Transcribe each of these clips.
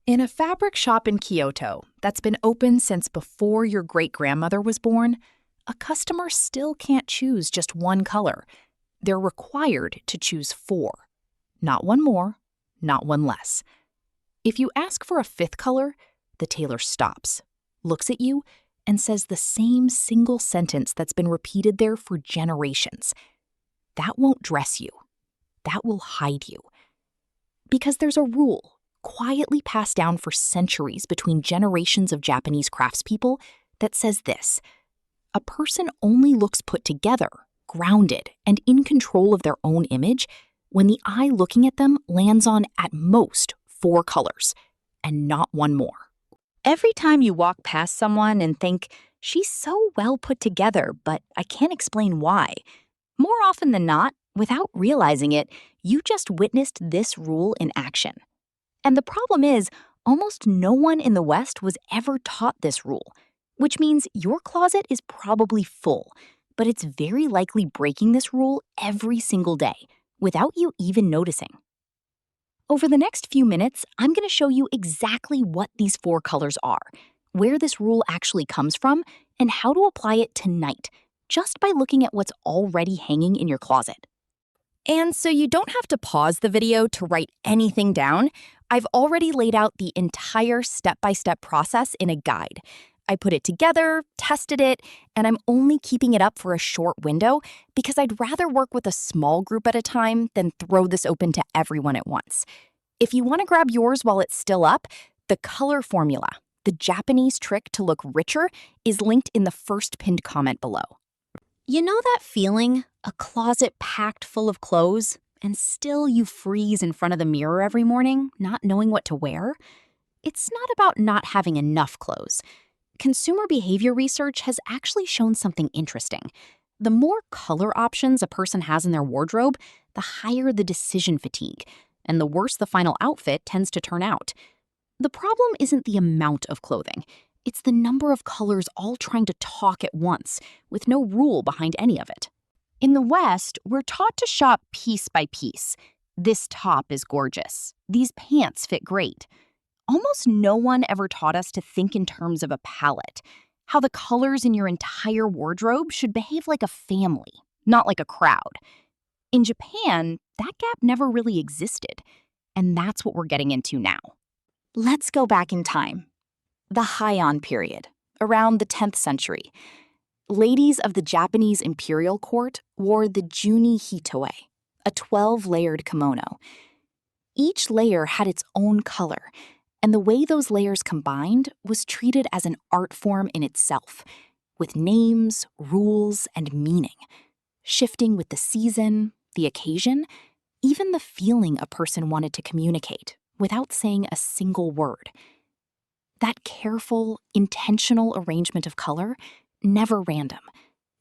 In a fabric shop in Kyoto that's been open since before your great-grandmother was born, a customer still can't choose just one color. They're required to choose 4. Not one more, not one less. If you ask for a 5th color, the tailor stops, looks at you, and says the same single sentence that's been repeated there for generations. That won't dress you. That will hide you. Because there's a rule quietly passed down for centuries between generations of Japanese craftspeople that says this: a person only looks put together, grounded, and in control of their own image when the eye looking at them lands on, at most, 4 colors, and not one more. Every time you walk past someone and think, she's so well put together, but I can't explain why, more often than not, without realizing it, you just witnessed this rule in action. And the problem is, almost no one in the West was ever taught this rule, which means your closet is probably full, but it's very likely breaking this rule every single day, without you even noticing. Over the next few minutes, I'm going to show you exactly what these 4 colors are, where this rule actually comes from, and how to apply it tonight, just by looking at what's already hanging in your closet. And so you don't have to pause the video to write anything down. I've already laid out the entire step-by-step process in a guide. I put it together, tested it, and I'm only keeping it up for a short window because I'd rather work with a small group at a time than throw this open to everyone at once. If you want to grab yours while it's still up, the color formula, the Japanese trick to look richer, is linked in the first pinned comment below. You know that feeling? A closet packed full of clothes, and still you freeze in front of the mirror every morning, not knowing what to wear? It's not about not having enough clothes. Consumer behavior research has actually shown something interesting. The more color options a person has in their wardrobe, the higher the decision fatigue, and the worse the final outfit tends to turn out. The problem isn't the amount of clothing. It's the number of colors all trying to talk at once, with no rule behind any of it. In the West, we're taught to shop piece by piece. This top is gorgeous. These pants fit great. Almost no one ever taught us to think in terms of a palette, how the colors in your entire wardrobe should behave like a family, not like a crowd. In Japan, that gap never really existed, and that's what we're getting into now. Let's go back in time. The Heian period, around the 10th century. Ladies of the Japanese imperial court wore the juni hitoe, a 12-layered kimono. Each layer had its own color, and the way those layers combined was treated as an art form in itself, with names, rules, and meaning, shifting with the season, the occasion, even the feeling a person wanted to communicate without saying a single word. That careful, intentional arrangement of color, never random,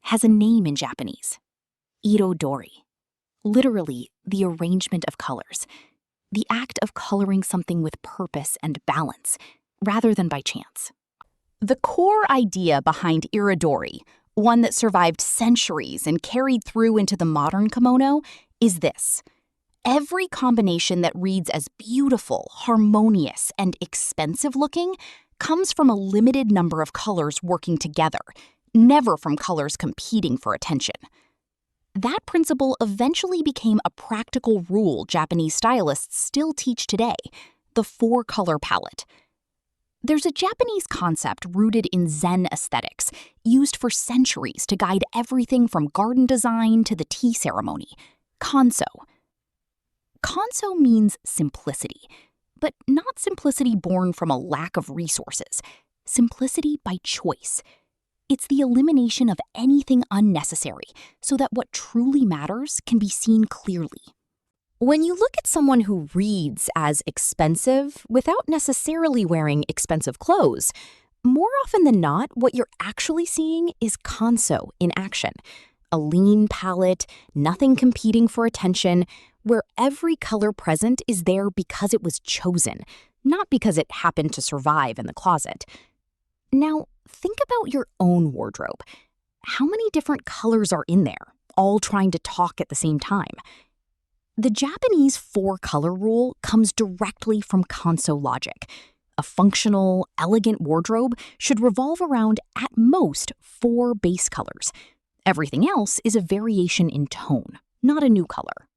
has a name in Japanese: irodori. Literally, the arrangement of colors. The act of coloring something with purpose and balance, rather than by chance. The core idea behind irodori, one that survived centuries and carried through into the modern kimono, is this: every combination that reads as beautiful, harmonious, and expensive-looking comes from a limited number of colors working together, never from colors competing for attention. That principle eventually became a practical rule Japanese stylists still teach today: the 4-color palette. There's a Japanese concept rooted in Zen aesthetics, used for centuries to guide everything from garden design to the tea ceremony: kanso. Kanso means simplicity, but not simplicity born from a lack of resources. Simplicity by choice. It's the elimination of anything unnecessary so that what truly matters can be seen clearly. When you look at someone who reads as expensive without necessarily wearing expensive clothes, more often than not, what you're actually seeing is kanso in action. A lean palette, nothing competing for attention, where every color present is there because it was chosen, not because it happened to survive in the closet. Now, think about your own wardrobe. How many different colors are in there, all trying to talk at the same time? The Japanese 4-color rule comes directly from kanso logic. A functional, elegant wardrobe should revolve around, at most, 4 base colors. Everything else is a variation in tone, not a new color.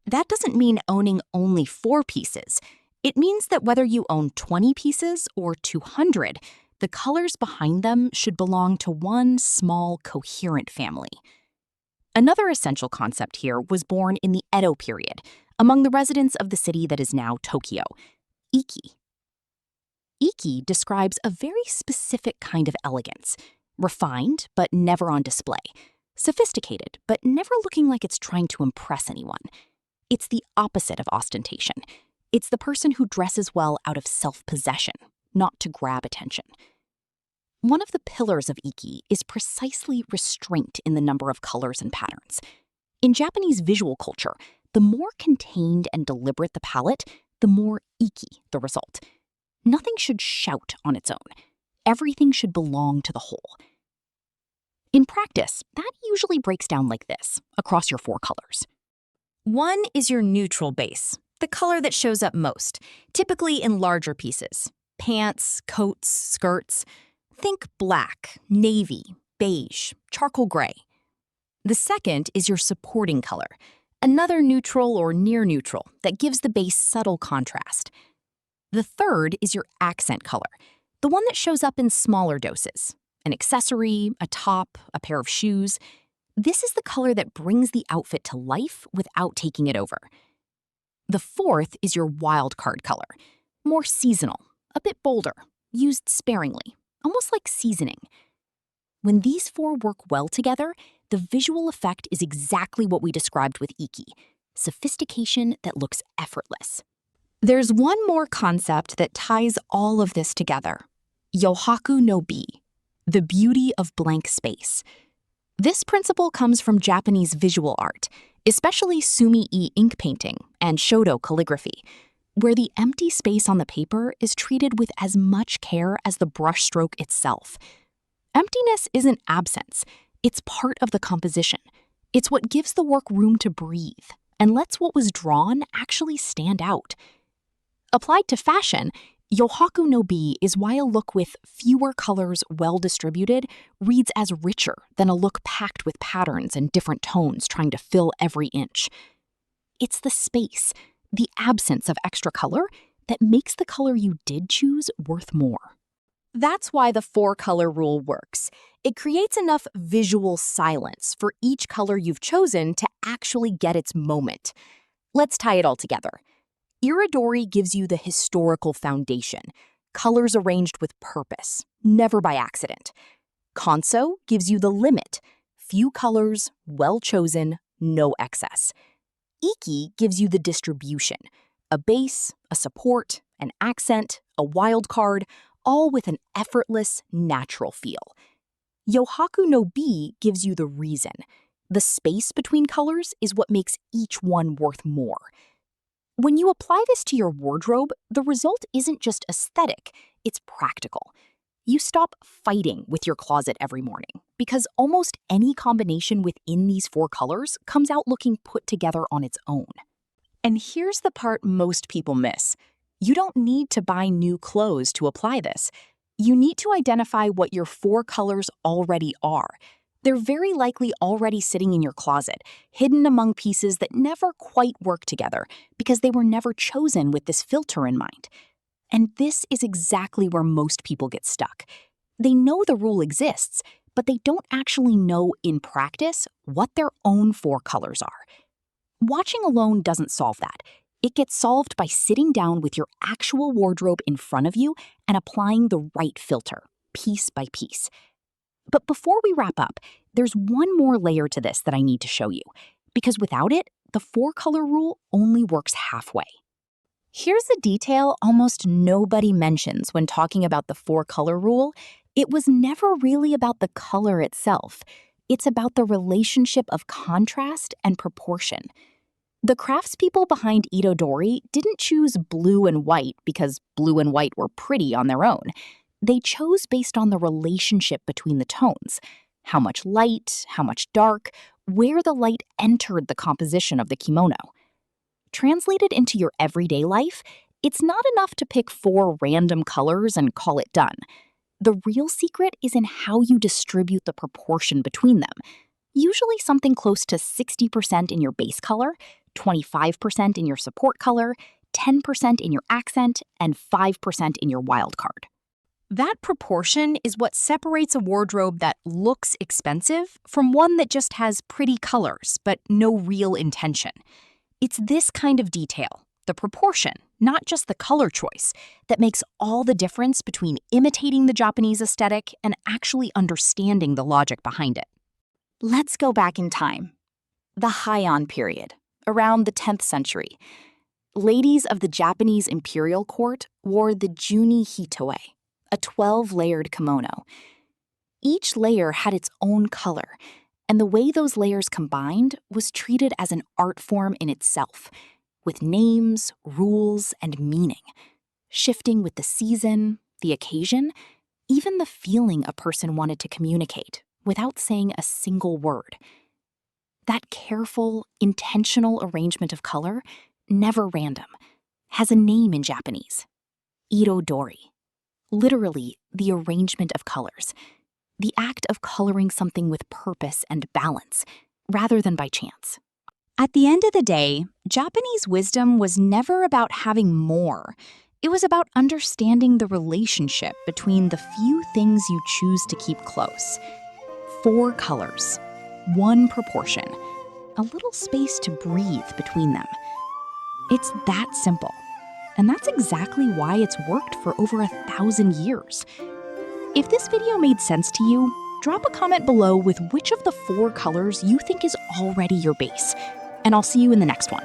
That doesn't mean owning only 4 pieces. It means that whether you own 20 pieces or 200, the colors behind them should belong to one small, coherent family. Another essential concept here was born in the Edo period, among the residents of the city that is now Tokyo, Eeky. Eeky describes a very specific kind of elegance, refined but never on display, sophisticated but never looking like it's trying to impress anyone. It's the opposite of ostentation. It's the person who dresses well out of self-possession, not to grab attention. One of the pillars of Eeky is precisely restraint in the number of colors and patterns. In Japanese visual culture, the more contained and deliberate the palette, the more Eeky the result. Nothing should shout on its own. Everything should belong to the whole. In practice, that usually breaks down like this, across your 4 colors. 1 is your neutral base, the color that shows up most, typically in larger pieces. Pants, coats, skirts. Think black, navy, beige, charcoal gray. The second is your supporting color, another neutral or near neutral that gives the base subtle contrast. The third is your accent color, the one that shows up in smaller doses. An accessory, a top, a pair of shoes. This is the color that brings the outfit to life without taking it over. The fourth is your wild card color, more seasonal, a bit bolder, used sparingly, almost like seasoning. When these 4 work well together, the visual effect is exactly what we described with Eeky, sophistication that looks effortless. There's one more concept that ties all of this together: yohaku no bi, the beauty of blank space. This principle comes from Japanese visual art, especially sumi-e ink painting and shodo calligraphy, where the empty space on the paper is treated with as much care as the brushstroke itself. Emptiness isn't absence, it's part of the composition. It's what gives the work room to breathe and lets what was drawn actually stand out. Applied to fashion, yohaku no bi is why a look with fewer colors well distributed reads as richer than a look packed with patterns and different tones trying to fill every inch. It's the space, the absence of extra color, that makes the color you did choose worth more. That's why the 4-color rule works. It creates enough visual silence for each color you've chosen to actually get its moment. Let's tie it all together. Irodori gives you the historical foundation, colors arranged with purpose, never by accident. Kanso gives you the limit, few colors, well chosen, no excess. Eeky gives you the distribution, a base, a support, an accent, a wild card, all with an effortless, natural feel. Yohaku no bi gives you the reason. The space between colors is what makes each one worth more. When you apply this to your wardrobe, the result isn't just aesthetic, it's practical. You stop fighting with your closet every morning because almost any combination within these 4 colors comes out looking put together on its own. And here's the part most people miss. You don't need to buy new clothes to apply this. You need to identify what your 4 colors already are. They're very likely already sitting in your closet, hidden among pieces that never quite work together because they were never chosen with this filter in mind. And this is exactly where most people get stuck. They know the rule exists, but they don't actually know in practice what their own 4 colors are. Watching alone doesn't solve that. It gets solved by sitting down with your actual wardrobe in front of you and applying the right filter, piece by piece. But before we wrap up, there's one more layer to this that I need to show you, because without it, the 4-color rule only works halfway. Here's a detail almost nobody mentions when talking about the 4-color rule. It was never really about the color itself. It's about the relationship of contrast and proportion. The craftspeople behind irodori didn't choose blue and white because blue and white were pretty on their own. They chose based on the relationship between the tones. How much light, how much dark, where the light entered the composition of the kimono. Translated into your everyday life, It's not enough to pick 4 random colors and call it done. The real secret is in how you distribute the proportion between them. Usually something close to 60% in your base color, 25% in your support color, 10% in your accent, and 5% in your wild card. That proportion is what separates a wardrobe that looks expensive from one that just has pretty colors but no real intention. It's this kind of detail, the proportion, not just the color choice, that makes all the difference between imitating the Japanese aesthetic and actually understanding the logic behind it. Let's go back in time. The Heian period, around the 10th century. Ladies of the Japanese imperial court wore the juni hitoe, a 12-layered kimono. Each layer had its own color, and the way those layers combined was treated as an art form in itself, with names, rules, and meaning, shifting with the season, the occasion, even the feeling a person wanted to communicate without saying a single word. That careful, intentional arrangement of color, never random, has a name in Japanese: irodori. Literally, the arrangement of colors. The act of coloring something with purpose and balance, rather than by chance. At the end of the day, Japanese wisdom was never about having more. It was about understanding the relationship between the few things you choose to keep close. 4 colors, 1 proportion, a little space to breathe between them. It's that simple. And that's exactly why it's worked for over 1,000 years. If this video made sense to you, drop a comment below with which of the 4 colors you think is already your base. And I'll see you in the next one.